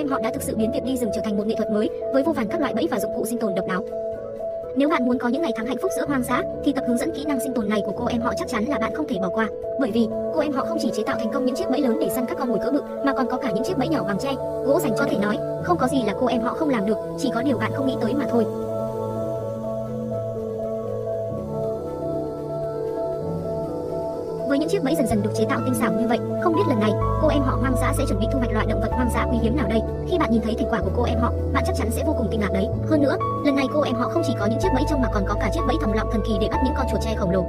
em họ đã thực sự biến việc đi rừng trở thành một nghệ thuật mới, với vô vàn các loại bẫy và dụng cụ sinh tồn độc đáo. Nếu bạn muốn có những ngày tháng hạnh phúc giữa hoang dã, thì tập hướng dẫn kỹ năng sinh tồn này của cô em họ chắc chắn là bạn không thể bỏ qua. Bởi vì cô em họ không chỉ chế tạo thành công những chiếc bẫy lớn để săn các con mồi cỡ bự, mà còn có cả những chiếc bẫy nhỏ bằng tre, gỗ dành cho thể nói, không có gì là cô em họ không làm được, chỉ có điều bạn không nghĩ tới mà thôi. Với những chiếc bẫy dần dần được chế tạo tinh xảo như vậy, không biết lần này cô em họ hoang dã sẽ chuẩn bị thu hoạch loại động vật hoang dã quý hiếm nào đây? Khi bạn nhìn thấy thành quả của cô em họ, bạn chắc chắn sẽ vô cùng kinh ngạc đấy. Hơn nữa, lần này cô em họ không chỉ có những chiếc bẫy trông mà còn có cả chiếc bẫy thòng lọng thần kỳ để bắt những con chuột tre khổng lồ.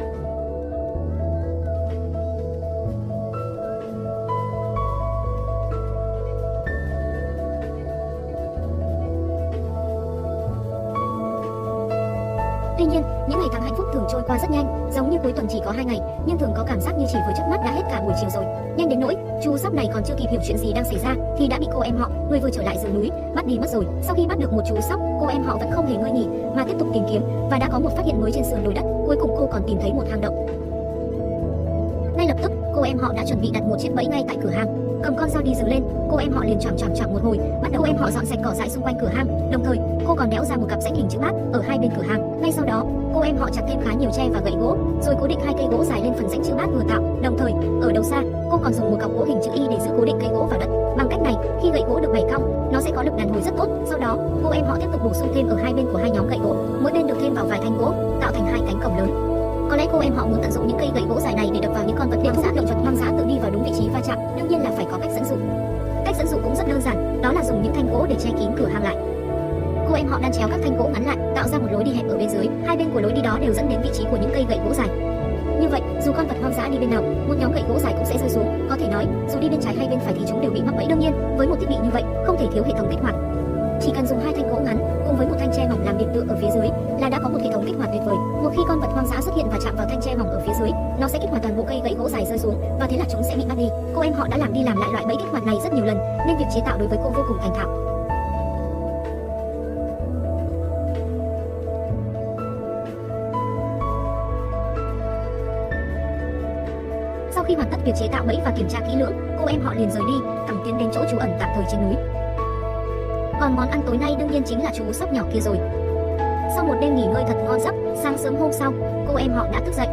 Tuy nhiên, những ngày tháng hạnh phúc thường trôi qua rất nhanh, giống như cuối tuần chỉ có 2 ngày, nhưng thường có cảm giác như chỉ vừa chớp mắt đã hết cả buổi chiều rồi. Nhanh đến nỗi, chú sóc này còn chưa kịp hiểu chuyện gì đang xảy ra thì đã bị cô em họ, người vừa trở lại rừng núi, bắt đi mất rồi. Sau khi bắt được một chú sóc, cô em họ vẫn không hề ngơi nghỉ mà tiếp tục tìm kiếm và đã có một phát hiện mới trên sườn đồi đất. Cuối cùng cô còn tìm thấy một hang động. Ngay lập tức, cô em họ đã chuẩn bị đặt một chiếc bẫy ngay tại cửa hang. Cầm con dao đi rừng lên, cô em họ liền choảng một hồi, bắt đầu em họ dọn sạch cỏ dại xung quanh cửa hang, đồng thời cô còn đẽo ra một cặp rãnh hình chữ bát ở hai bên cửa hang. Ngay sau đó, cô em họ chặt thêm khá nhiều tre và gậy gỗ, rồi cố định hai cây gỗ dài lên phần rãnh chữ bát vừa tạo. Đồng thời, ở đầu xa, cô còn dùng một cọc gỗ hình chữ Y để giữ cố định cây gỗ vào đất. Bằng cách này, khi gậy gỗ được bày cong, nó sẽ có lực đàn hồi rất tốt. Sau đó, cô em họ tiếp tục bổ sung thêm ở hai bên của hai nhóm gậy gỗ, mỗi bên được thêm vào vài thanh gỗ, tạo thành hai cánh cổng lớn. Có lẽ cô em họ muốn tận dụng những cây gậy gỗ dài này để đập vào những con vật động vật hoang dã tự đi vào đúng vị trí va chạm. Đương nhiên là phải có cách dẫn dụ. Cách dẫn dụ cũng rất đơn giản, đó là dùng những thanh gỗ để che kín cửa hang lại. Cô em họ đan chéo các thanh gỗ ngắn lại, tạo ra một lối đi hẹp ở bên dưới. Hai bên của lối đi đó đều dẫn đến vị trí của những cây gậy gỗ dài. Như vậy, dù con vật hoang dã đi bên nào, một nhóm gậy gỗ dài cũng sẽ rơi xuống. Có thể nói, dù đi bên trái hay bên phải thì chúng đều bị mắc bẫy. Đương nhiên, với một thiết bị như vậy, không thể thiếu hệ thống kích hoạt. Chỉ cần dùng hai thanh gỗ ngắn cùng với một thanh tre mỏng làm điểm tựa ở phía dưới là đã có một hệ thống kích hoạt tuyệt vời. Một khi con vật hoang dã xuất hiện và chạm vào thanh tre mỏng ở phía dưới, nó sẽ kích hoạt toàn bộ cây gậy gỗ dài rơi xuống và thế là chúng sẽ bị bắt đi. Cô em họ đã làm đi làm lại loại bẫy kích hoạt này rất nhiều lần nên việc chế tạo đối với cô vô cùng thành thạo. Sau khi hoàn tất việc chế tạo bẫy và kiểm tra kỹ lưỡng, cô em họ liền rời đi, thẳng tiến đến chỗ trú ẩn tạm thời trên núi. Còn món ăn tối nay đương nhiên chính là chú sóc nhỏ kia rồi. Sau một đêm nghỉ ngơi thật ngon giấc, sáng sớm hôm sau, cô em họ đã thức dậy.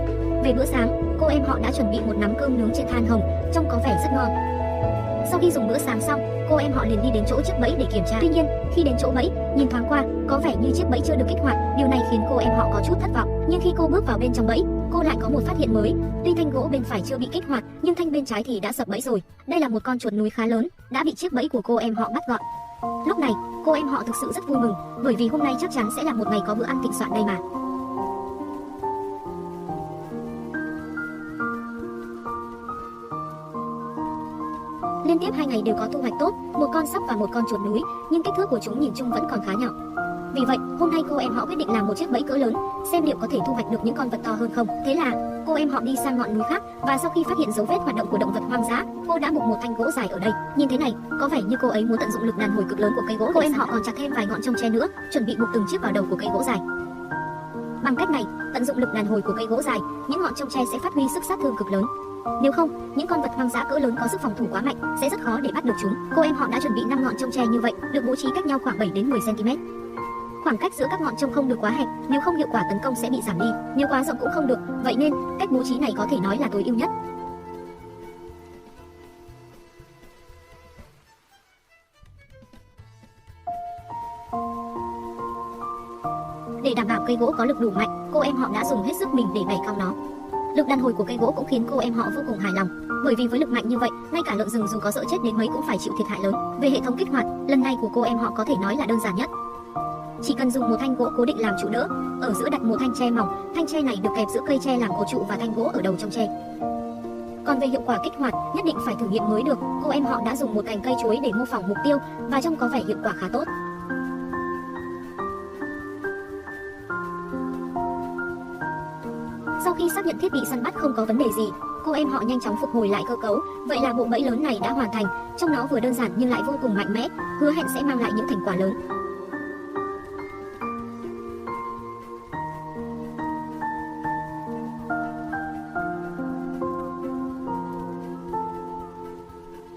Về bữa sáng, cô em họ đã chuẩn bị một nắm cơm nướng trên than hồng, trông có vẻ rất ngon. Sau khi dùng bữa sáng xong, cô em họ liền đi đến chỗ chiếc bẫy để kiểm tra. Tuy nhiên, khi đến chỗ bẫy, nhìn thoáng qua, có vẻ như chiếc bẫy chưa được kích hoạt. Điều này khiến cô em họ có chút thất vọng. Nhưng khi cô bước vào bên trong bẫy, cô lại có một phát hiện mới. Tuy thanh gỗ bên phải chưa bị kích hoạt, nhưng thanh bên trái thì đã sập bẫy rồi. Đây là một con chuột núi khá lớn, đã bị chiếc bẫy của cô em họ bắt gọn. Lúc này, cô em họ thực sự rất vui mừng, bởi vì hôm nay chắc chắn sẽ là một ngày có bữa ăn thịnh soạn đây mà. Liên tiếp 2 ngày đều có thu hoạch tốt, một con sóc và một con chuột núi, nhưng kích thước của chúng nhìn chung vẫn còn khá nhỏ. Vì vậy, hôm nay cô em họ quyết định làm một chiếc bẫy cỡ lớn, xem liệu có thể thu hoạch được những con vật to hơn không. Thế là, cô em họ đi sang ngọn núi khác và sau khi phát hiện dấu vết hoạt động của động vật hoang dã, cô đã buộc một thanh gỗ dài ở đây. Nhìn thế này, có vẻ như cô ấy muốn tận dụng lực đàn hồi cực lớn của cây gỗ. Cô em họ còn chặt thêm vài ngọn trông tre nữa, chuẩn bị buộc từng chiếc vào đầu của cây gỗ dài. Bằng cách này, tận dụng lực đàn hồi của cây gỗ dài, những ngọn trông tre sẽ phát huy sức sát thương cực lớn. Nếu không, những con vật hoang dã cỡ lớn có sức phòng thủ quá mạnh, sẽ rất khó để bắt được chúng. Cô em họ đã chuẩn bị 5 ngọn trông tre như vậy, được bố trí cách nhau khoảng 7 đến 10 cm. Khoảng cách giữa các ngọn trông không được quá hẹp, nếu không hiệu quả tấn công sẽ bị giảm đi, nếu quá rộng cũng không được, vậy nên cách bố trí này có thể nói là tối ưu nhất. Để đảm bảo cây gỗ có lực đủ mạnh, cô em họ đã dùng hết sức mình để bày cong nó. Lực đàn hồi của cây gỗ cũng khiến cô em họ vô cùng hài lòng, bởi vì với lực mạnh như vậy, ngay cả lợn rừng dù có sợ chết đến mấy cũng phải chịu thiệt hại lớn. Về hệ thống kích hoạt, lần này của cô em họ có thể nói là đơn giản nhất. Chỉ cần dùng một thanh gỗ cố định làm trụ đỡ, ở giữa đặt một thanh tre mỏng, thanh tre này được kẹp giữa cây tre làm cổ trụ và thanh gỗ ở đầu trong tre. Còn về hiệu quả kích hoạt, nhất định phải thử nghiệm mới được. Cô em họ đã dùng một cành cây chuối để mô phỏng mục tiêu và trông có vẻ hiệu quả khá tốt. Sau khi xác nhận thiết bị săn bắt không có vấn đề gì, cô em họ nhanh chóng phục hồi lại cơ cấu. Vậy là bộ bẫy lớn này đã hoàn thành, trông nó vừa đơn giản nhưng lại vô cùng mạnh mẽ, hứa hẹn sẽ mang lại những thành quả lớn.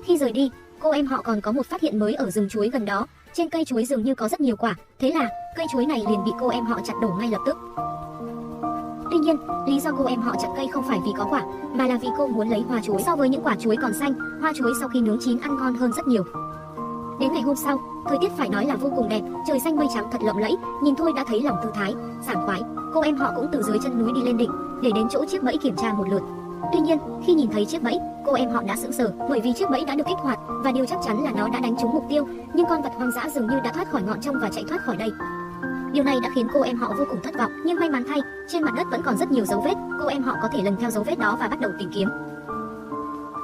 Khi rời đi, cô em họ còn có một phát hiện mới ở rừng chuối gần đó. Trên cây chuối dường như có rất nhiều quả, thế là cây chuối này liền bị cô em họ chặt đổ ngay lập tức. Tuy nhiên, lý do cô em họ chặt cây không phải vì có quả, mà là vì cô muốn lấy hoa chuối. So với những quả chuối còn xanh, hoa chuối sau khi nướng chín ăn ngon hơn rất nhiều. Đến ngày hôm sau, thời tiết phải nói là vô cùng đẹp, trời xanh mây trắng thật lộng lẫy, nhìn thôi đã thấy lòng thư thái, sảng khoái. Cô em họ cũng từ dưới chân núi đi lên đỉnh, để đến chỗ chiếc bẫy kiểm tra một lượt. Tuy nhiên, khi nhìn thấy chiếc bẫy, cô em họ đã sững sờ, bởi vì chiếc bẫy đã được kích hoạt và điều chắc chắn là nó đã đánh trúng mục tiêu, nhưng con vật hoang dã dường như đã thoát khỏi ngọn trong và chạy thoát khỏi đây. Điều này đã khiến cô em họ vô cùng thất vọng, nhưng may mắn thay, trên mặt đất vẫn còn rất nhiều dấu vết, cô em họ có thể lần theo dấu vết đó và bắt đầu tìm kiếm.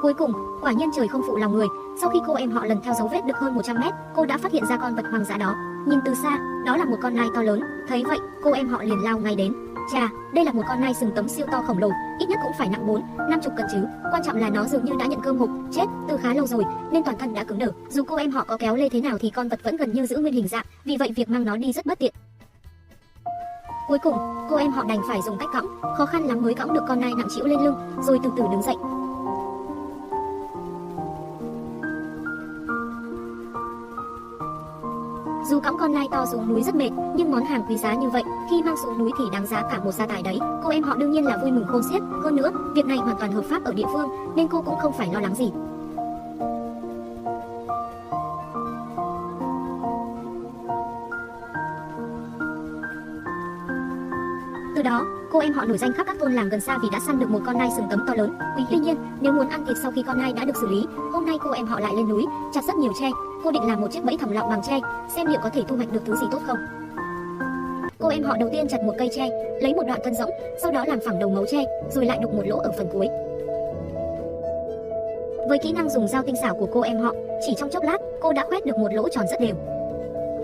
Cuối cùng, quả nhiên trời không phụ lòng người, sau khi cô em họ lần theo dấu vết được hơn 100 mét, cô đã phát hiện ra con vật hoang dã đó. Nhìn từ xa, đó là một con nai to lớn, thấy vậy, cô em họ liền lao ngay đến. Chà, đây là một con nai sừng tấm siêu to khổng lồ, ít nhất cũng phải nặng 4-50 cân chứ. Quan trọng là nó dường như đã nhận cơm hộp, chết từ khá lâu rồi, nên toàn thân đã cứng đờ. Dù cô em họ có kéo lê thế nào thì con vật vẫn gần như giữ nguyên hình dạng, vì vậy việc mang nó đi rất bất tiện. Cuối cùng, cô em họ đành phải dùng cách cõng, khó khăn lắm mới cõng được con nai nặng trĩu lên lưng, rồi từ từ đứng dậy. Dù cõng con nai to xuống núi rất mệt, nhưng món hàng quý giá như vậy, khi mang xuống núi thì đáng giá cả một gia tài đấy. Cô em họ đương nhiên là vui mừng khôn xiết, hơn nữa, việc này hoàn toàn hợp pháp ở địa phương, nên cô cũng không phải lo lắng gì. Từ đó, cô em họ nổi danh khắp các thôn làng gần xa vì đã săn được một con nai sừng tấm to lớn. Tuy nhiên, nếu muốn ăn thịt sau khi con nai đã được xử lý, hôm nay cô em họ lại lên núi, chặt rất nhiều tre. Cô định làm một chiếc bẫy thòng lọng bằng tre, xem liệu có thể thu hoạch được thứ gì tốt không. Cô em họ đầu tiên chặt một cây tre, lấy một đoạn thân rỗng, sau đó làm phẳng đầu mấu tre, rồi lại đục một lỗ ở phần cuối. Với kỹ năng dùng dao tinh xảo của cô em họ, chỉ trong chốc lát, cô đã khoét được một lỗ tròn rất đều.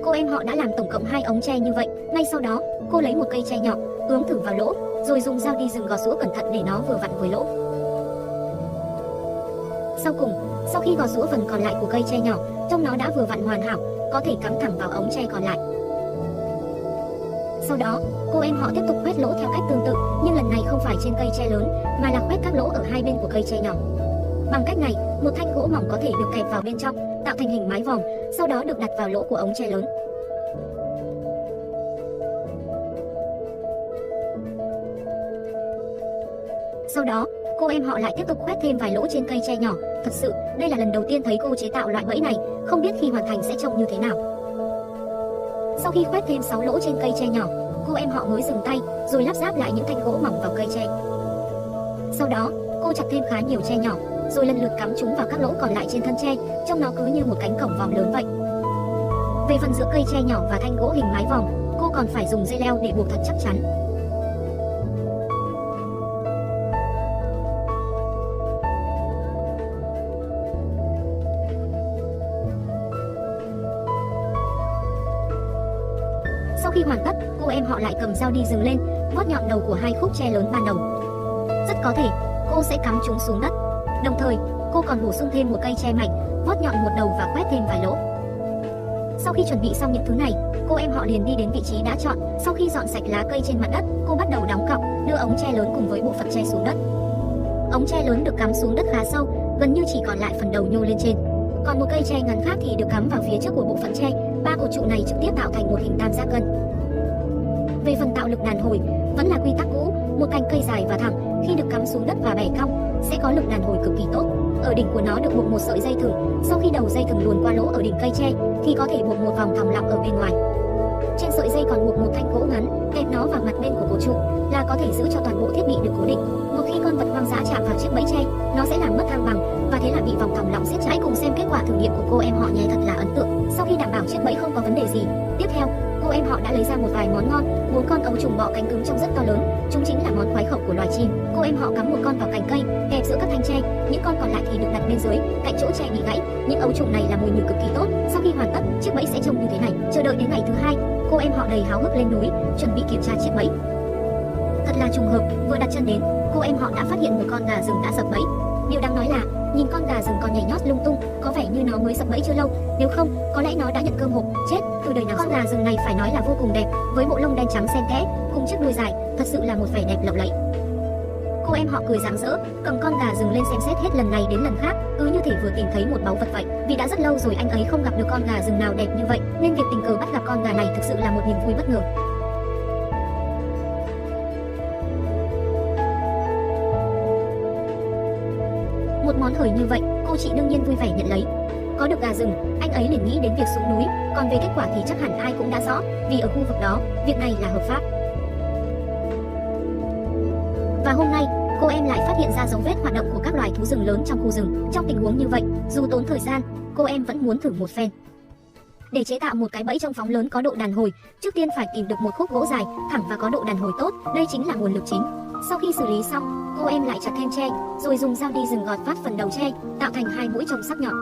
Cô em họ đã làm tổng cộng 2 ống tre như vậy. Ngay sau đó, cô lấy một cây tre nhỏ, ướm thử vào lỗ, rồi dùng dao đi rừng gọt giũa cẩn thận để nó vừa vặn với lỗ. Sau cùng, sau khi gọt giũa phần còn lại của cây tre nhỏ, trông nó đã vừa vặn hoàn hảo, có thể cắm thẳng vào ống tre còn lại. Sau đó, cô em họ tiếp tục khoét lỗ theo cách tương tự, nhưng lần này không phải trên cây tre lớn, mà là khoét các lỗ ở hai bên của cây tre nhỏ. Bằng cách này, một thanh gỗ mỏng có thể được kẹp vào bên trong, tạo thành hình mái vòm, sau đó được đặt vào lỗ của ống tre lớn. Sau đó, cô em họ lại tiếp tục khoét thêm vài lỗ trên cây tre nhỏ. Thật sự, đây là lần đầu tiên thấy cô chế tạo loại bẫy này, không biết khi hoàn thành sẽ trông như thế nào. Sau khi khoét thêm 6 lỗ trên cây tre nhỏ, cô em họ mới dừng tay, rồi lắp ráp lại những thanh gỗ mỏng vào cây tre. Sau đó, cô chặt thêm khá nhiều tre nhỏ, rồi lần lượt cắm chúng vào các lỗ còn lại trên thân tre, trông nó cứ như một cánh cổng vòm lớn vậy. Về phần giữa cây tre nhỏ và thanh gỗ hình mái vòm, cô còn phải dùng dây leo để buộc thật chắc chắn. Sau khi hoàn tất, cô em họ lại cầm dao đi rừng lên, vót nhọn đầu của 2 khúc tre lớn ban đầu. Rất có thể, cô sẽ cắm chúng xuống đất. Đồng thời, cô còn bổ sung thêm một cây tre mảnh, vót nhọn một đầu và khoét thêm vài lỗ. Sau khi chuẩn bị xong những thứ này, cô em họ liền đi đến vị trí đã chọn. Sau khi dọn sạch lá cây trên mặt đất, cô bắt đầu đóng cọc, đưa ống tre lớn cùng với bộ phận tre xuống đất. Ống tre lớn được cắm xuống đất khá sâu, gần như chỉ còn lại phần đầu nhô lên trên. Còn một cây tre ngắn khác thì được cắm vào phía trước của bộ phận tre. 3 cột trụ này trực tiếp tạo thành một hình tam giác cân. Về phần tạo lực đàn hồi, vẫn là quy tắc cũ, một cành cây dài và thẳng, khi được cắm xuống đất và bẻ cong, sẽ có lực đàn hồi cực kỳ tốt. Ở đỉnh của nó được buộc một sợi dây thừng, sau khi đầu dây thừng luồn qua lỗ ở đỉnh cây tre, thì có thể buộc một vòng thòng lọng ở bên ngoài. Trên sợi dây còn buộc một thanh gỗ ngắn, kẹp nó vào mặt bên của cột trụ, là có thể giữ cho toàn bộ thiết bị được cố định. Một khi con vật hoang dã chạm vào chiếc bẫy tre, nó sẽ làm mất thăng bằng, và thế là bị vòng thòng lọng siết chặt. Hãy cùng xem kết quả thử nghiệm của cô em họ nhé, thật là ấn tượng. Sau khi đảm bảo chiếc bẫy không có vấn đề gì, tiếp theo, cô em họ đã lấy ra một vài món ngon. 4 con ấu trùng bọ cánh cứng trông rất to lớn, chúng chính là món khoái khẩu của loài chim. Cô em họ cắm một con vào cành cây, kẹp giữa các thanh tre, những con còn lại thì được đặt bên dưới, cạnh chỗ tre bị gãy. Những ấu trùng này là mùi nhử cực kỳ tốt. Sau khi hoàn tất, chiếc bẫy sẽ trông như thế này. Chờ đợi đến ngày thứ 2, cô em họ đầy háo hức lên núi, chuẩn bị kiểm tra chiếc bẫy. Thật là trùng hợp, vừa đặt chân đến, cô em họ đã phát hiện một con gà rừng đã sập bẫy. Điều đáng nói là, nhìn con gà rừng còn nhảy nhót lung tung, có vẻ như nó mới sập bẫy chưa lâu, nếu không, có lẽ nó đã nhận cơm hộp, chết từ đời nào. Con gà rừng này phải nói là vô cùng đẹp, với bộ lông đen trắng xen kẽ, cùng chiếc đuôi dài, thật sự là một vẻ đẹp lộng lẫy. Cô em họ cười rạng rỡ, cầm con gà rừng lên xem xét hết lần này đến lần khác, cứ như thể vừa tìm thấy một báu vật vậy. Vì đã rất lâu rồi anh ấy không gặp được con gà rừng nào đẹp như vậy, nên việc tình cờ bắt gặp con gà này thực sự là một niềm vui bất ngờ. Một món hời như vậy, cô chị đương nhiên vui vẻ nhận lấy. Có được gà rừng, anh ấy liền nghĩ đến việc xuống núi, còn về kết quả thì chắc hẳn ai cũng đã rõ, vì ở khu vực đó, việc này là hợp pháp. Và hôm nay, cô em lại phát hiện ra dấu vết hoạt động của các loài thú rừng lớn trong khu rừng. Trong tình huống như vậy, dù tốn thời gian, cô em vẫn muốn thử một phen. Để chế tạo một cái bẫy trong phóng lớn có độ đàn hồi, trước tiên phải tìm được một khúc gỗ dài, thẳng và có độ đàn hồi tốt, đây chính là nguồn lực chính. Sau khi xử lý xong, cô em lại chặt thêm tre, rồi dùng dao đi rừng gọt vát phần đầu tre, tạo thành 2 mũi trông sắc nhọn.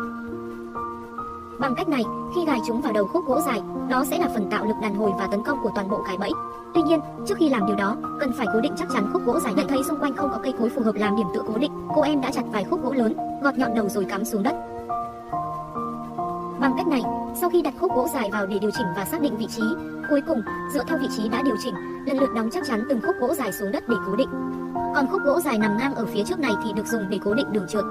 Bằng cách này, khi gài chúng vào đầu khúc gỗ dài, đó sẽ là phần tạo lực đàn hồi và tấn công của toàn bộ cái bẫy. Tuy nhiên, trước khi làm điều đó, cần phải cố định chắc chắn khúc gỗ dài. Nhận thấy xung quanh không có cây cối phù hợp làm điểm tựa cố định, cô em đã chặt vài khúc gỗ lớn, gọt nhọn đầu rồi cắm xuống đất. Bằng cách này, sau khi đặt khúc gỗ dài vào để điều chỉnh và xác định vị trí, cuối cùng, dựa theo vị trí đã điều chỉnh, lần lượt đóng chắc chắn từng khúc gỗ dài xuống đất để cố định. Còn khúc gỗ dài nằm ngang ở phía trước này thì được dùng để cố định đường trượt.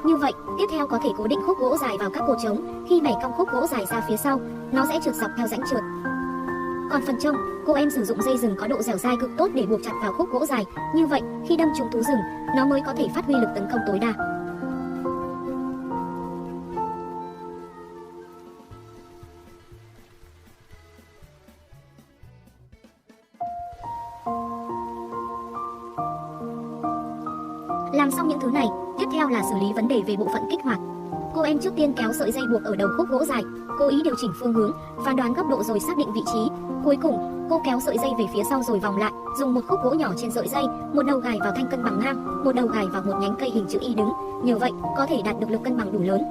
Như vậy, tiếp theo có thể cố định khúc gỗ dài vào các cột trống, khi bẻ cong khúc gỗ dài ra phía sau, nó sẽ trượt dọc theo rãnh trượt. Còn phần trông, cô em sử dụng dây rừng có độ dẻo dai cực tốt để buộc chặt vào khúc gỗ dài, như vậy, khi đâm trúng thú rừng, nó mới có thể phát huy lực tấn công tối đa. Làm xong những thứ này, tiếp theo là xử lý vấn đề về bộ phận kích hoạt. Cô em trước tiên kéo sợi dây buộc ở đầu khúc gỗ dài, cố ý điều chỉnh phương hướng, phán đoán góc độ rồi xác định vị trí. Cuối cùng, cô kéo sợi dây về phía sau rồi vòng lại, dùng một khúc gỗ nhỏ trên sợi dây, một đầu gài vào thanh cân bằng ngang, một đầu gài vào một nhánh cây hình chữ Y đứng. Nhờ vậy, có thể đạt được lực cân bằng đủ lớn.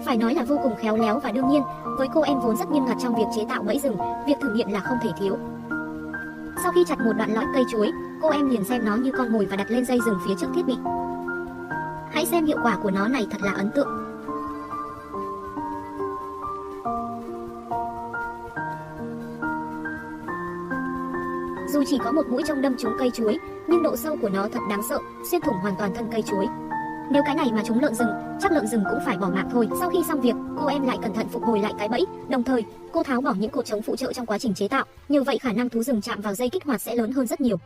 Phải nói là vô cùng khéo léo và đương nhiên, với cô em vốn rất nghiêm ngặt trong việc chế tạo bẫy rừng, việc thử nghiệm là không thể thiếu. Sau khi chặt một đoạn lõi cây chuối, cô em liền xem nó như con mồi và đặt lên dây rừng phía trước thiết bị. Hãy xem hiệu quả của nó này thật là ấn tượng. Dù chỉ có một mũi trông đâm trúng cây chuối, nhưng độ sâu của nó thật đáng sợ, xuyên thủng hoàn toàn thân cây chuối. Nếu cái này mà trúng lợn rừng, chắc lợn rừng cũng phải bỏ mạng thôi. Sau khi xong việc, cô em lại cẩn thận phục hồi lại cái bẫy, đồng thời, cô tháo bỏ những cột trống phụ trợ trong quá trình chế tạo, như vậy khả năng thú rừng chạm vào dây kích hoạt sẽ lớn hơn rất nhiều.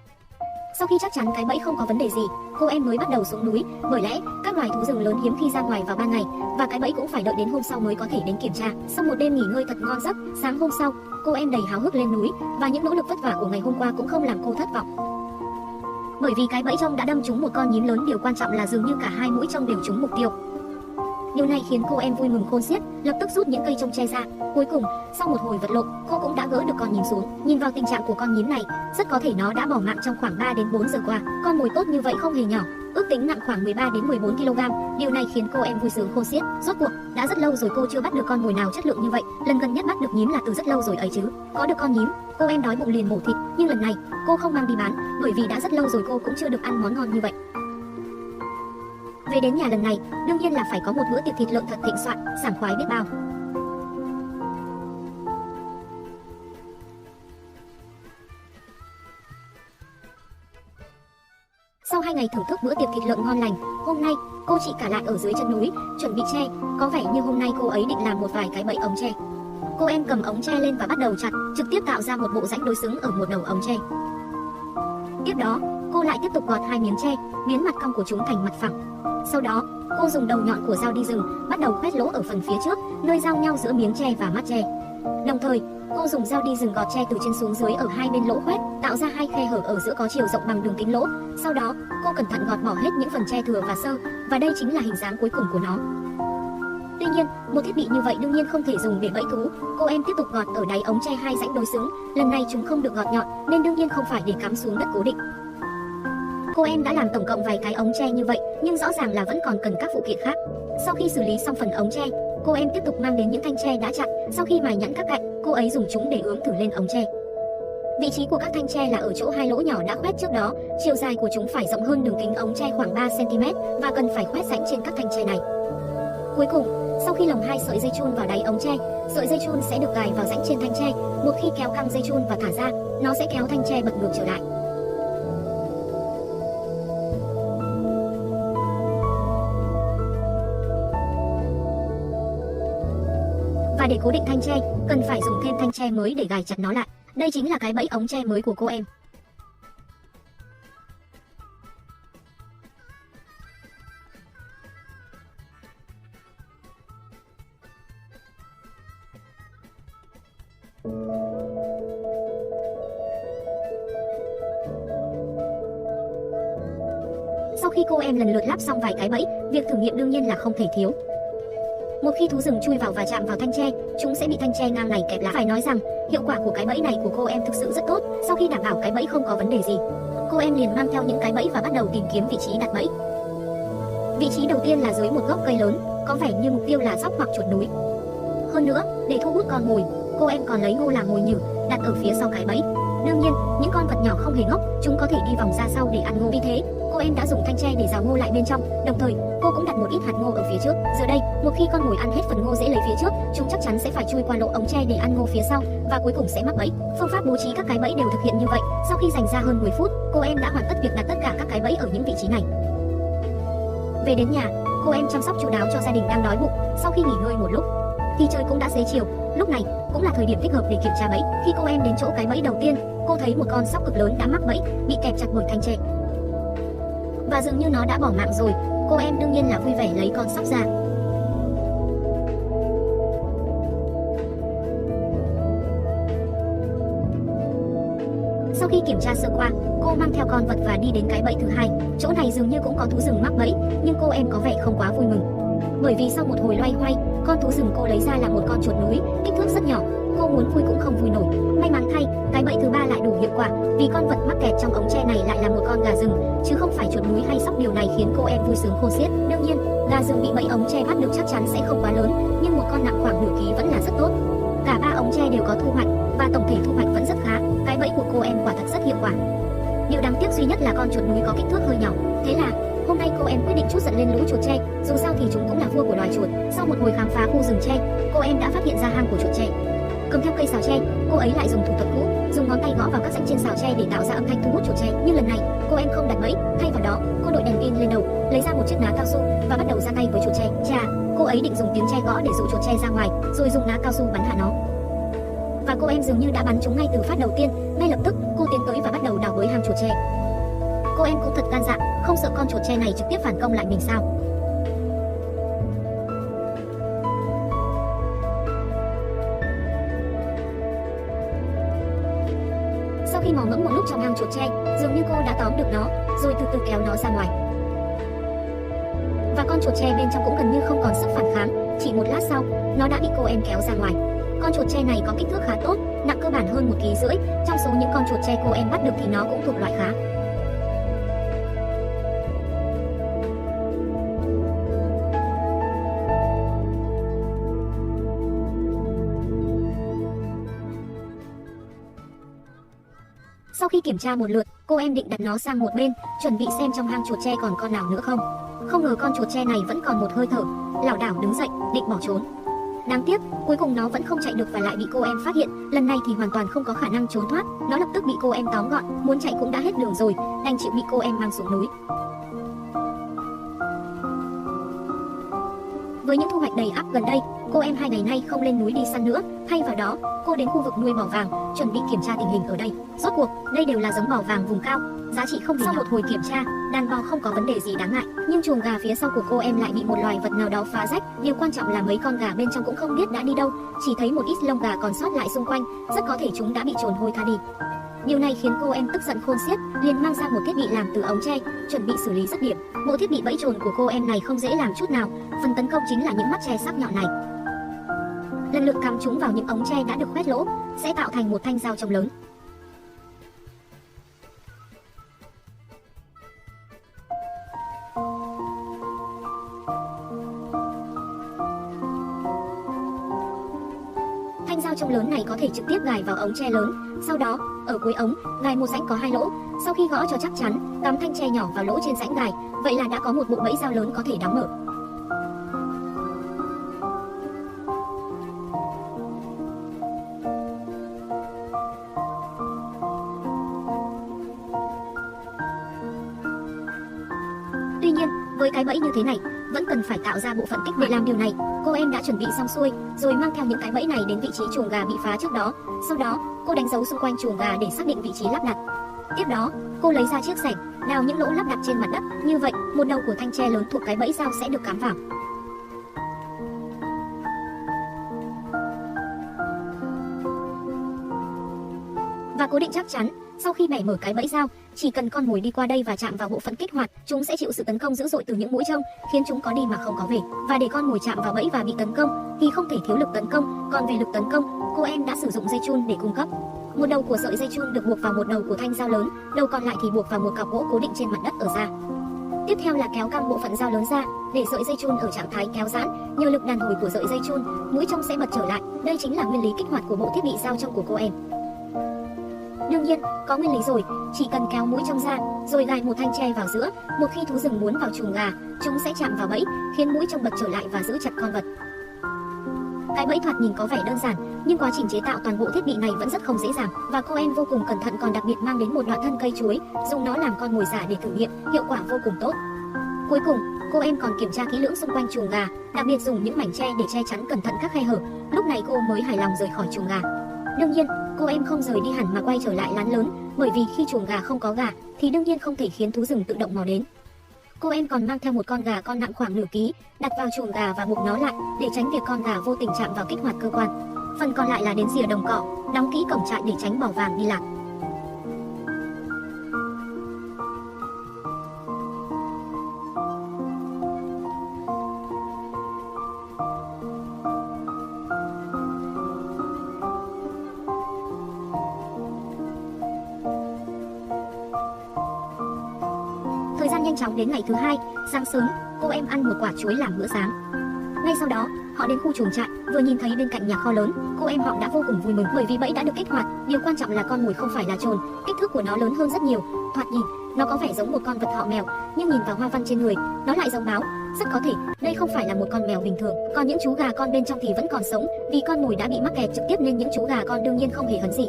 Sau khi chắc chắn cái bẫy không có vấn đề gì, cô em mới bắt đầu xuống núi, bởi lẽ các loài thú rừng lớn hiếm khi ra ngoài vào ban ngày, và cái bẫy cũng phải đợi đến hôm sau mới có thể đến kiểm tra. Sau một đêm nghỉ ngơi thật ngon giấc, sáng hôm sau, cô em đầy háo hức lên núi, và những nỗ lực vất vả của ngày hôm qua cũng không làm cô thất vọng. Bởi vì cái bẫy trông đã đâm trúng một con nhím lớn, điều quan trọng là dường như cả 2 mũi trông đều trúng mục tiêu. Điều này khiến cô em vui mừng khôn xiết, lập tức rút những cây trông tre ra. Cuối cùng, sau một hồi vật lộn, cô cũng đã gỡ được con nhím xuống. Nhìn vào tình trạng của con nhím này, rất có thể nó đã bỏ mạng trong khoảng 3 đến 4 giờ qua. Con mồi tốt như vậy không hề nhỏ, ước tính nặng khoảng 13 đến 14 kg. Điều này khiến cô em vui sướng khôn xiết. Rốt cuộc, đã rất lâu rồi cô chưa bắt được con mồi nào chất lượng như vậy. Lần gần nhất bắt được nhím là từ rất lâu rồi ấy chứ. Có được con nhím, cô em đói bụng liền mổ thịt, nhưng lần này, cô không mang đi bán, bởi vì đã rất lâu rồi cô cũng chưa được ăn món ngon như vậy. Về đến nhà lần này, đương nhiên là phải có một bữa tiệc thịt lợn thật thịnh soạn, sảng khoái biết bao. Sau 2 ngày thưởng thức bữa tiệc thịt lợn ngon lành, hôm nay, cô chị cả lại ở dưới chân núi, chuẩn bị tre. Có vẻ như hôm nay cô ấy định làm một vài cái bẫy ống tre. Cô em cầm ống tre lên và bắt đầu chặt, trực tiếp tạo ra một bộ rãnh đối xứng ở một đầu ống tre. Tiếp đó, cô lại tiếp tục gọt 2 miếng tre, biến mặt cong của chúng thành mặt phẳng. Sau đó, cô dùng đầu nhọn của dao đi rừng, bắt đầu khoét lỗ ở phần phía trước, nơi giao nhau giữa miếng tre và mắt tre. Đồng thời, cô dùng dao đi rừng gọt tre từ trên xuống dưới ở 2 bên lỗ khoét, tạo ra 2 khe hở ở giữa có chiều rộng bằng đường kính lỗ. Sau đó, cô cẩn thận gọt bỏ hết những phần tre thừa và sơ, và đây chính là hình dáng cuối cùng của nó. Tuy nhiên, một thiết bị như vậy đương nhiên không thể dùng để bẫy thú. Cô em tiếp tục gọt ở đáy ống tre 2 rãnh đối xứng, lần này chúng không được gọt nhọn, nên đương nhiên không phải để cắm xuống đất cố định. Cô em đã làm tổng cộng vài cái ống tre như vậy, nhưng rõ ràng là vẫn còn cần các phụ kiện khác. Sau khi xử lý xong phần ống tre, cô em tiếp tục mang đến những thanh tre đã chặt. Sau khi mài nhẵn các cạnh, cô ấy dùng chúng để ướm thử lên ống tre. Vị trí của các thanh tre là ở chỗ 2 lỗ nhỏ đã khoét trước đó, chiều dài của chúng phải rộng hơn đường kính ống tre khoảng 3 cm và cần phải khoét rãnh trên các thanh tre này. Cuối cùng, sau khi lồng 2 sợi dây chun vào đáy ống tre, sợi dây chun sẽ được gài vào rãnh trên thanh tre. Một khi kéo căng dây chun và thả ra, nó sẽ kéo thanh tre bật ngược trở lại. Và để cố định thanh tre, cần phải dùng thêm thanh tre mới để gài chặt nó lại. Đây chính là cái bẫy ống tre mới của cô em. Sau khi cô em lần lượt lắp xong vài cái bẫy, việc thử nghiệm đương nhiên là không thể thiếu. Một khi thú rừng chui vào và chạm vào thanh tre, chúng sẽ bị thanh tre ngang này kẹp lại. Phải nói rằng, hiệu quả của cái bẫy này của cô em thực sự rất tốt. Sau khi đảm bảo cái bẫy không có vấn đề gì, cô em liền mang theo những cái bẫy và bắt đầu tìm kiếm vị trí đặt bẫy. Vị trí đầu tiên là dưới một gốc cây lớn, có vẻ như mục tiêu là dốc hoặc chuột núi. Hơn nữa, để thu hút con mồi, cô em còn lấy ngô làm mồi nhử, đặt ở phía sau cái bẫy. Đương nhiên, những con vật nhỏ không hề ngốc, chúng có thể đi vòng ra sau để ăn ngô. Vì thế, cô em đã dùng thanh tre để rào ngô lại bên trong, đồng thời cô cũng đặt một ít hạt ngô ở phía trước. Giờ đây, một khi con mồi ăn hết phần ngô dễ lấy phía trước, chúng chắc chắn sẽ phải chui qua lỗ ống tre để ăn ngô phía sau và cuối cùng sẽ mắc bẫy. Phương pháp bố trí các cái bẫy đều thực hiện như vậy. Sau khi dành ra hơn 10 phút, cô em đã hoàn tất việc đặt tất cả các cái bẫy ở những vị trí này. Về đến nhà, cô em chăm sóc chu đáo cho gia đình đang đói bụng. Sau khi nghỉ ngơi một lúc, thì trời cũng đã xế chiều. Lúc này cũng là thời điểm thích hợp để kiểm tra bẫy. Khi cô em đến chỗ cái bẫy đầu tiên, cô thấy một con sóc cực lớn đã mắc bẫy, bị kẹp chặt bởi thanh tre. Và dường như nó đã bỏ mạng rồi. Cô em đương nhiên là vui vẻ lấy con sóc ra. Sau khi kiểm tra sơ qua, cô mang theo con vật và đi đến cái bẫy thứ hai. Chỗ này dường như cũng có thú rừng mắc bẫy, nhưng cô em có vẻ không quá vui mừng. Bởi vì sau một hồi loay hoay, con thú rừng cô lấy ra là một con chuột núi, kích thước rất nhỏ. Cô muốn vui cũng không vui nổi. May mắn thay, cái bẫy thứ ba lại đủ hiệu quả, vì con vật mắc kẹt trong ống tre này lại là một con gà rừng, chứ không phải chuột núi hay sóc. Điều này khiến cô em vui sướng khôn xiết. Đương nhiên, gà rừng bị bẫy ống tre bắt được chắc chắn sẽ không quá lớn, nhưng một con nặng khoảng nửa ký vẫn là rất tốt. Cả ba ống tre đều có thu hoạch, và tổng thể thu hoạch vẫn rất khá. Cái bẫy của cô em quả thật rất hiệu quả. Điều đáng tiếc duy nhất là con chuột núi có kích thước hơi nhỏ. Thế là hôm nay cô em quyết định trút giận lên lũ chuột tre. Dù sao thì chúng cũng là vua của loài chuột. Sau một hồi khám phá khu rừng tre, cô em đã phát hiện ra hang của chuột tre. Cầm theo cây sào tre, cô ấy lại dùng thủ thuật cũ, dùng ngón tay gõ vào các rãnh trên sào tre để tạo ra âm thanh thu hút chuột tre. Nhưng lần này, cô em không đặt bẫy, thay vào đó, cô đội đèn pin lên đầu, lấy ra một chiếc ná cao su và bắt đầu ra tay với chuột tre. Chà, cô ấy định dùng tiếng tre gõ để dụ chuột tre ra ngoài, rồi dùng ná cao su bắn hạ nó. Và cô em dường như đã bắn trúng ngay từ phát đầu tiên. Ngay lập tức, cô tiến tới và bắt đầu đào bới hang chuột tre. Cô em cũng thật gan dạ, không sợ con chuột tre này trực tiếp phản công lại mình sao? Sau khi mò mẫm một lúc trong hang chuột tre, dường như cô đã tóm được nó, rồi từ từ kéo nó ra ngoài. Và con chuột tre bên trong cũng gần như không còn sức phản kháng. Chỉ một lát sau, nó đã bị cô em kéo ra ngoài. Con chuột tre này có kích thước khá tốt, nặng cơ bản hơn 1,5 kg. Trong số những con chuột tre cô em bắt được thì nó cũng thuộc loại khá. Sau khi kiểm tra một lượt, cô em định đặt nó sang một bên, chuẩn bị xem trong hang chuột tre còn con nào nữa không. Không ngờ con chuột tre này vẫn còn một hơi thở, lảo đảo đứng dậy, định bỏ trốn. Đáng tiếc, cuối cùng nó vẫn không chạy được và lại bị cô em phát hiện. Lần này thì hoàn toàn không có khả năng trốn thoát, nó lập tức bị cô em tóm gọn, muốn chạy cũng đã hết đường rồi, đành chịu bị cô em mang xuống núi. Với những thu hoạch đầy ắp gần đây, cô em 2 ngày nay không lên núi đi săn nữa, thay vào đó, cô đến khu vực nuôi bò vàng, chuẩn bị kiểm tra tình hình ở đây. Rốt cuộc, đây đều là giống bò vàng vùng cao, giá trị không hề nhỏ. Sau một hồi kiểm tra, đàn bò không có vấn đề gì đáng ngại, nhưng chuồng gà phía sau của cô em lại bị một loài vật nào đó phá rách. Điều quan trọng là mấy con gà bên trong cũng không biết đã đi đâu, chỉ thấy một ít lông gà còn sót lại xung quanh, rất có thể chúng đã bị trồn hôi tha đi. Điều này khiến cô em tức giận khôn xiết, liền mang ra một thiết bị làm từ ống tre, chuẩn bị xử lý dứt điểm. Bộ thiết bị bẫy trồn của cô em này không dễ làm chút nào, phần tấn công chính là những mắt tre sắc nhọn này. Lần lượt cắm chúng vào những ống tre đã được khoét lỗ, sẽ tạo thành một thanh dao trông lớn. Thanh dao trông lớn này có thể trực tiếp gài vào ống tre lớn, sau đó, ở cuối ống, gài một rãnh có 2 lỗ. Sau khi gõ cho chắc chắn, cắm thanh tre nhỏ vào lỗ trên rãnh gài, vậy là đã có một bộ bẫy dao lớn có thể đóng mở. Tuy nhiên, với cái bẫy như thế này, vẫn cần phải tạo ra bộ phận kích. Để làm điều này, cô em đã chuẩn bị xong xuôi, rồi mang theo những cái bẫy này đến vị trí chuồng gà bị phá trước đó. Sau đó, cô đánh dấu xung quanh chuồng gà để xác định vị trí lắp đặt. Tiếp đó, cô lấy ra chiếc xẻng, đào những lỗ lắp đặt trên mặt đất. Như vậy, một đầu của thanh tre lớn thuộc cái bẫy dao sẽ được cắm vào. Và cố định chắc chắn. Sau khi bẻ mở cái bẫy dao, chỉ cần con mồi đi qua đây và chạm vào bộ phận kích hoạt, chúng sẽ chịu sự tấn công dữ dội từ những mũi trông, khiến chúng có đi mà không có về. Và để con mồi chạm vào bẫy và bị tấn công, thì không thể thiếu lực tấn công. Còn về lực tấn công, cô em đã sử dụng dây chun để cung cấp. Một đầu của sợi dây chun được buộc vào một đầu của thanh dao lớn, đầu còn lại thì buộc vào một cọc gỗ cố định trên mặt đất ở da. Tiếp theo là kéo căng bộ phận dao lớn ra, để sợi dây chun ở trạng thái kéo giãn. Nhờ lực đàn hồi của sợi dây chun, mũi trông sẽ bật trở lại. Đây chính là nguyên lý kích hoạt của bộ thiết bị dao trông của cô em. Đương nhiên, có nguyên lý rồi, chỉ cần kéo mũi trông ra, rồi gài một thanh tre vào giữa. Một khi thú rừng muốn vào chuồng gà, chúng sẽ chạm vào bẫy, khiến mũi trông bật trở lại và giữ chặt con vật. Cái bẫy thoạt nhìn có vẻ đơn giản, nhưng quá trình chế tạo toàn bộ thiết bị này vẫn rất không dễ dàng, và cô em vô cùng cẩn thận, còn đặc biệt mang đến một đoạn thân cây chuối, dùng nó làm con mồi giả để thử nghiệm, hiệu quả vô cùng tốt. Cuối cùng, cô em còn kiểm tra kỹ lưỡng xung quanh chuồng gà, đặc biệt dùng những mảnh tre để che chắn cẩn thận các khe hở. Lúc này cô mới hài lòng rời khỏi chuồng gà. Đương nhiên, cô em không rời đi hẳn mà quay trở lại lán lớn, bởi vì khi chuồng gà không có gà thì đương nhiên không thể khiến thú rừng tự động mò đến. Cô em còn mang theo một con gà con nặng khoảng nửa ký, đặt vào chuồng gà và buộc nó lại để tránh việc con gà vô tình chạm vào kích hoạt cơ quan. Phần còn lại là đến rìa đồng cỏ, đóng kỹ cổng trại để tránh bò vàng đi lạc. Thời gian nhanh chóng đến ngày thứ hai, sáng sớm, cô em ăn một quả chuối làm bữa sáng. Ngay sau đó, họ đến khu chuồng trại, vừa nhìn thấy bên cạnh nhà kho lớn, cô em họ đã vô cùng vui mừng bởi vì bẫy đã được kích hoạt. Điều quan trọng là con mồi không phải là trồn, kích thước của nó lớn hơn rất nhiều. Thoạt nhìn, nó có vẻ giống một con vật họ mèo, nhưng nhìn vào hoa văn trên người, nó lại giống báo. Rất có thể, đây không phải là một con mèo bình thường. Còn những chú gà con bên trong thì vẫn còn sống, vì con mồi đã bị mắc kẹt trực tiếp nên những chú gà con đương nhiên không hề hấn gì.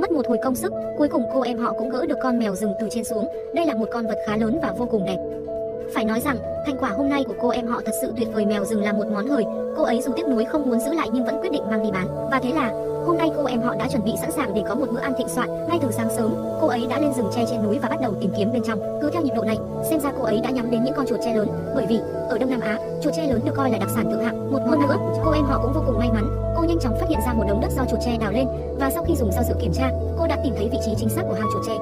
Mất một hồi công sức, cuối cùng cô em họ cũng gỡ được con mèo rừng từ trên xuống. Đây là một con vật khá lớn và vô cùng đẹp. Phải nói rằng, thành quả hôm nay của cô em họ thật sự tuyệt vời. Mèo rừng là một món hời, cô ấy dù tiếc nuối không muốn giữ lại nhưng vẫn quyết định mang đi bán. Và thế là, hôm nay cô em họ đã chuẩn bị sẵn sàng để có một bữa ăn thịnh soạn. Ngay từ sáng sớm, cô ấy đã lên rừng tre trên núi và bắt đầu tìm kiếm bên trong. Cứ theo nhịp độ này, xem ra cô ấy đã nhắm đến những con chuột tre lớn, bởi vì ở Đông Nam Á, chuột tre lớn được coi là đặc sản thượng hạng. Một hơn nữa, cô em họ cũng vô cùng may mắn. Cô nhanh chóng phát hiện ra một đống đất do chuột tre đào lên, và sau khi dùng dao dựa kiểm tra, cô đã tìm thấy vị trí chính xác của hang chuột tre.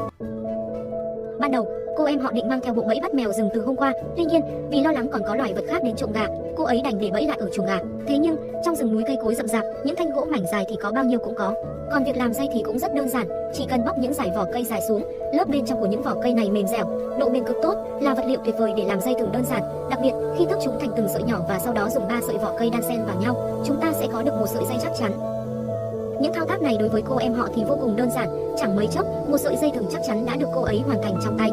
Ban đầu, cô em họ định mang theo bộ bẫy bắt mèo rừng từ hôm qua, tuy nhiên, vì lo lắng còn có loài vật khác đến trộm gà, cô ấy đành để bẫy lại ở chuồng gà. Thế nhưng, trong rừng núi cây cối rậm rạp, những thanh gỗ mảnh dài thì có bao nhiêu cũng có. Còn việc làm dây thì cũng rất đơn giản, chỉ cần bóc những dải vỏ cây dài xuống, lớp bên trong của những vỏ cây này mềm dẻo, độ bền cực tốt, là vật liệu tuyệt vời để làm dây thừng đơn giản. Đặc biệt, khi tước chúng thành từng sợi nhỏ và sau đó dùng 3 sợi vỏ cây đan xen vào nhau, chúng ta sẽ có được một sợi dây chắc chắn. Những thao tác này đối với cô em họ thì vô cùng đơn giản, chẳng mấy chốc, một sợi dây thừng chắc chắn đã được cô ấy hoàn thành trong tay.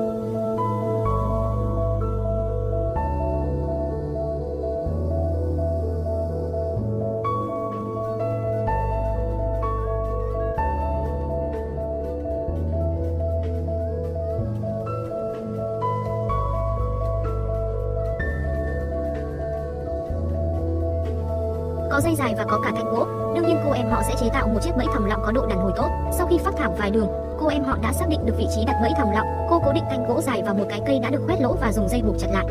Có dây dài và có cả thanh gỗ, đương nhiên cô em họ sẽ chế tạo một chiếc bẫy thòng lọng có độ đàn hồi tốt. Sau khi phác thảo vài đường, cô em họ đã xác định được vị trí đặt bẫy thòng lọng. Cô cố định thanh gỗ dài vào một cái cây đã được khoét lỗ và dùng dây buộc chặt lại.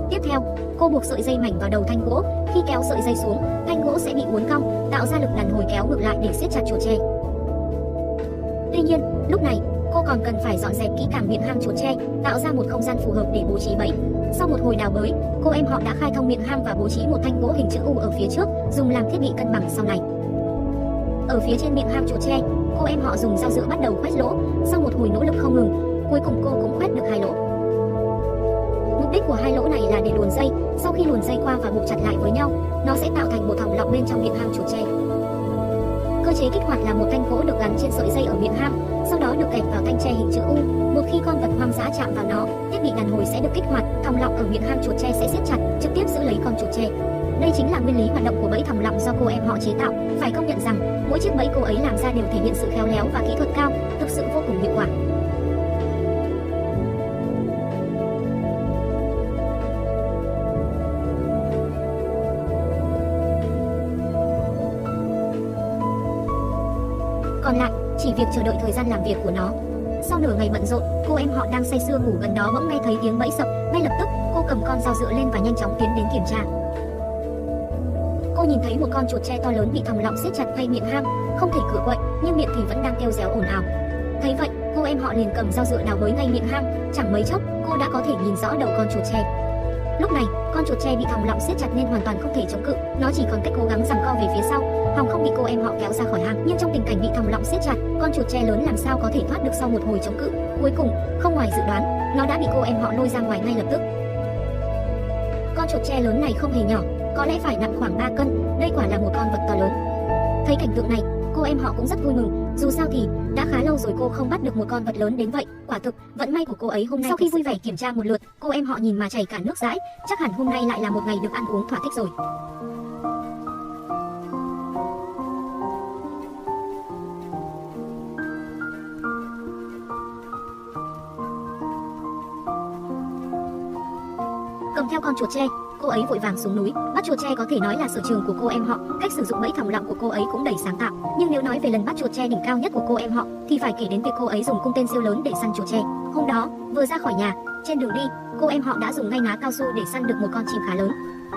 Tiếp theo, cô buộc sợi dây mảnh vào đầu thanh gỗ. Khi kéo sợi dây xuống, thanh gỗ sẽ bị uốn cong, tạo ra lực đàn hồi kéo ngược lại để siết chặt chuột tre. Tuy nhiên, lúc này, cô còn cần phải dọn dẹp kỹ càng miệng hang chuột tre, tạo ra một không gian phù hợp để bố trí bẫy. Sau một hồi đào bới, cô em họ đã khai thông miệng hang và bố trí một thanh gỗ hình chữ U ở phía trước, dùng làm thiết bị cân bằng sau này. Ở phía trên miệng hang chuột tre, cô em họ dùng dao dựa bắt đầu khoét lỗ. Sau một hồi nỗ lực không ngừng, cuối cùng cô cũng khoét được 2 lỗ. Mục đích của 2 lỗ này là để luồn dây. Sau khi luồn dây qua và buộc chặt lại với nhau, nó sẽ tạo thành một thòng lọng bên trong miệng hang chuột tre. Cơ chế kích hoạt là một thanh gỗ được gắn trên sợi dây ở miệng hang, sau đó được kẹp vào thanh tre hình chữ U. Một khi con vật hoang dã chạm vào nó, thiết bị đàn hồi sẽ được kích hoạt, thòng lọng ở miệng hang chuột tre sẽ siết chặt, trực tiếp giữ lấy con chuột tre. Đây chính là nguyên lý hoạt động của bẫy thòng lọng do cô em họ chế tạo. Phải công nhận rằng, mỗi chiếc bẫy cô ấy làm ra đều thể hiện sự khéo léo và kỹ thuật cao, thực sự vô cùng hiệu quả. còn lại chỉ việc chờ đợi thời gian làm việc của nó. Sau nửa ngày bận rộn, cô em họ đang say sưa ngủ gần đó bỗng nghe thấy tiếng bẫy sập. Ngay lập tức, cô cầm con dao dựa lên và nhanh chóng tiến đến kiểm tra. Cô nhìn thấy một con chuột tre to lớn bị thòng lọng siết chặt ngay miệng hang, không thể cựa quậy, nhưng miệng thì vẫn đang kêu réo ồn ào. Thấy vậy, cô em họ liền cầm dao dựa đào bới ngay miệng hang. Chẳng mấy chốc, cô đã có thể nhìn rõ đầu con chuột tre. Lúc này, con chuột tre bị thòng lọng siết chặt nên hoàn toàn không thể chống cự, nó chỉ còn cách cố gắng giằng co về phía sau, hòng không bị cô em họ kéo ra khỏi hang. Nhưng trong tình cảnh bị thòng lọng siết chặt, con chuột tre lớn làm sao có thể thoát được sau một hồi chống cự. Cuối cùng, không ngoài dự đoán, nó đã bị cô em họ lôi ra ngoài ngay lập tức. Con chuột tre lớn này không hề nhỏ, có lẽ phải nặng khoảng 3 cân, đây quả là một con vật to lớn. Thấy cảnh tượng này, cô em họ cũng rất vui mừng, dù sao thì đã khá lâu rồi cô không bắt được một con vật lớn đến vậy. Quả thực, vận may của cô ấy hôm nay. Sau khi vui vẻ kiểm tra một lượt, cô em họ nhìn mà chảy cả nước dãi, chắc hẳn hôm nay lại là một ngày được ăn uống thỏa thích rồi. Cầm theo con chuột tre, cô ấy vội vàng xuống núi bắt chuột tre, có thể nói là sở trường của cô em họ. Cách sử dụng bẫy thòng lọng của cô ấy cũng đầy sáng tạo. Nhưng nếu nói về lần bắt chuột tre đỉnh cao nhất của cô em họ thì phải kể đến việc cô ấy dùng cung tên siêu lớn để săn chuột tre. Hôm đó, vừa ra khỏi nhà, trên đường đi, cô em họ đã dùng ngay ná cao su để săn được một con chim khá lớn.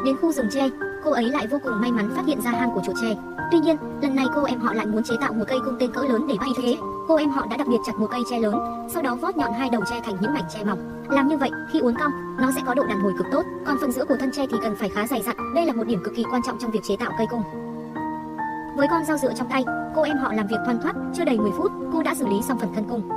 Đến khu rừng tre, cô ấy lại vô cùng may mắn phát hiện ra hang của chuột tre. Tuy nhiên, lần này cô em họ lại muốn chế tạo một cây cung tên cỡ lớn để bay. Vì thế, cô em họ đã đặc biệt chặt một cây tre lớn, sau đó vót nhọn hai đầu tre thành những mảnh tre mỏng. Làm như vậy, khi uốn cong, nó sẽ có độ đàn hồi cực tốt, còn phần giữa của thân tre thì cần phải khá dày dặn. Đây là một điểm cực kỳ quan trọng trong việc chế tạo cây cung. Với con dao dựa trong tay, cô em họ làm việc thoăn thoắt, chưa đầy 10 phút, cô đã xử lý xong phần thân cung.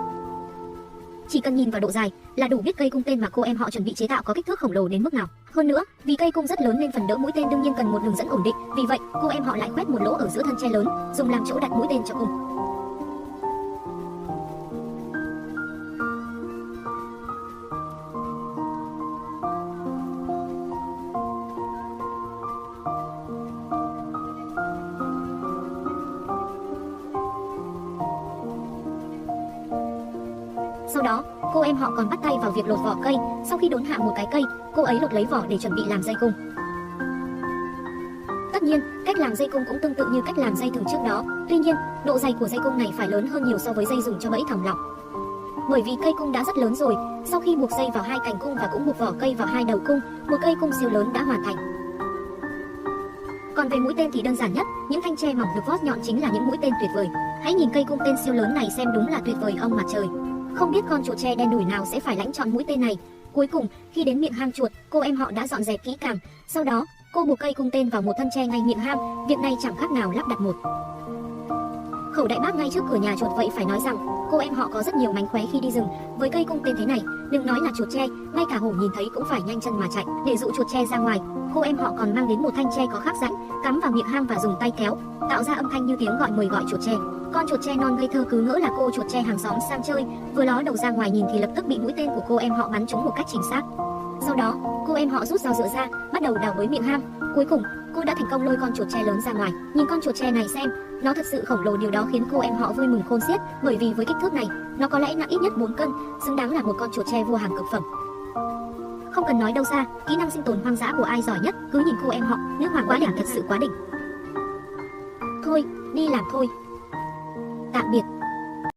Chỉ cần nhìn vào độ dài là đủ biết cây cung tên mà cô em họ chuẩn bị chế tạo có kích thước khổng lồ đến mức nào. Hơn nữa, vì cây cung rất lớn nên phần đỡ mũi tên đương nhiên cần một đường dẫn ổn định. Vì vậy, cô em họ lại khoét một lỗ ở giữa thân tre lớn, dùng làm chỗ đặt mũi tên cho cung. Sau đó, cô em họ còn bắt tay vào việc lột vỏ cây. Sau khi đốn hạ một cái cây, cô ấy lột lấy vỏ để chuẩn bị làm dây cung. Tất nhiên, cách làm dây cung cũng tương tự như cách làm dây thừng trước đó. Tuy nhiên, độ dày của dây cung này phải lớn hơn nhiều so với dây dùng cho bẫy thòng lọng. Bởi vì cây cung đã rất lớn rồi, sau khi buộc dây vào hai cành cung và cũng buộc vỏ cây vào hai đầu cung, một cây cung siêu lớn đã hoàn thành. Còn về mũi tên thì đơn giản nhất, những thanh tre mỏng được vót nhọn chính là những mũi tên tuyệt vời. Hãy nhìn cây cung tên siêu lớn này xem, đúng là tuyệt vời ông mặt trời. Không biết con chuột tre đen đủi nào sẽ phải lãnh chọn mũi tên này. Cuối cùng, khi đến miệng hang chuột, cô em họ đã dọn dẹp kỹ càng. Sau đó, cô buộc cây cung tên vào một thân tre ngay miệng hang. Việc này chẳng khác nào lắp đặt một khẩu đại bác ngay trước cửa nhà chuột. Vậy phải nói rằng, cô em họ có rất nhiều mánh khóe khi đi rừng. Với cây cung tên thế này, đừng nói là chuột tre, ngay cả hổ nhìn thấy cũng phải nhanh chân mà chạy. Để dụ chuột tre ra ngoài, cô em họ còn mang đến một thanh tre có khắc rãnh, cắm vào miệng hang và dùng tay kéo, tạo ra âm thanh như tiếng gọi mời gọi chuột tre. Con chuột tre non ngây thơ cứ ngỡ là cô chuột tre hàng xóm sang chơi, vừa ló đầu ra ngoài nhìn thì lập tức bị mũi tên của cô em họ bắn trúng một cách chính xác. Sau đó, cô em họ rút dao dựa ra, bắt đầu đào bới miệng hang. Cuối cùng, cô đã thành công lôi con chuột tre lớn ra ngoài. Nhìn con chuột tre này xem, nó thật sự khổng lồ, điều đó khiến cô em họ vui mừng khôn xiết, bởi vì với kích thước này, nó có lẽ nặng ít nhất 4 cân, xứng đáng là một con chuột tre vua hàng cực phẩm. Không cần nói đâu xa, kỹ năng sinh tồn hoang dã của ai giỏi nhất, cứ nhìn cô em họ, nước hoàng quá đỉnh, thật sự quá đỉnh. Thôi, đi làm thôi. Tạm biệt.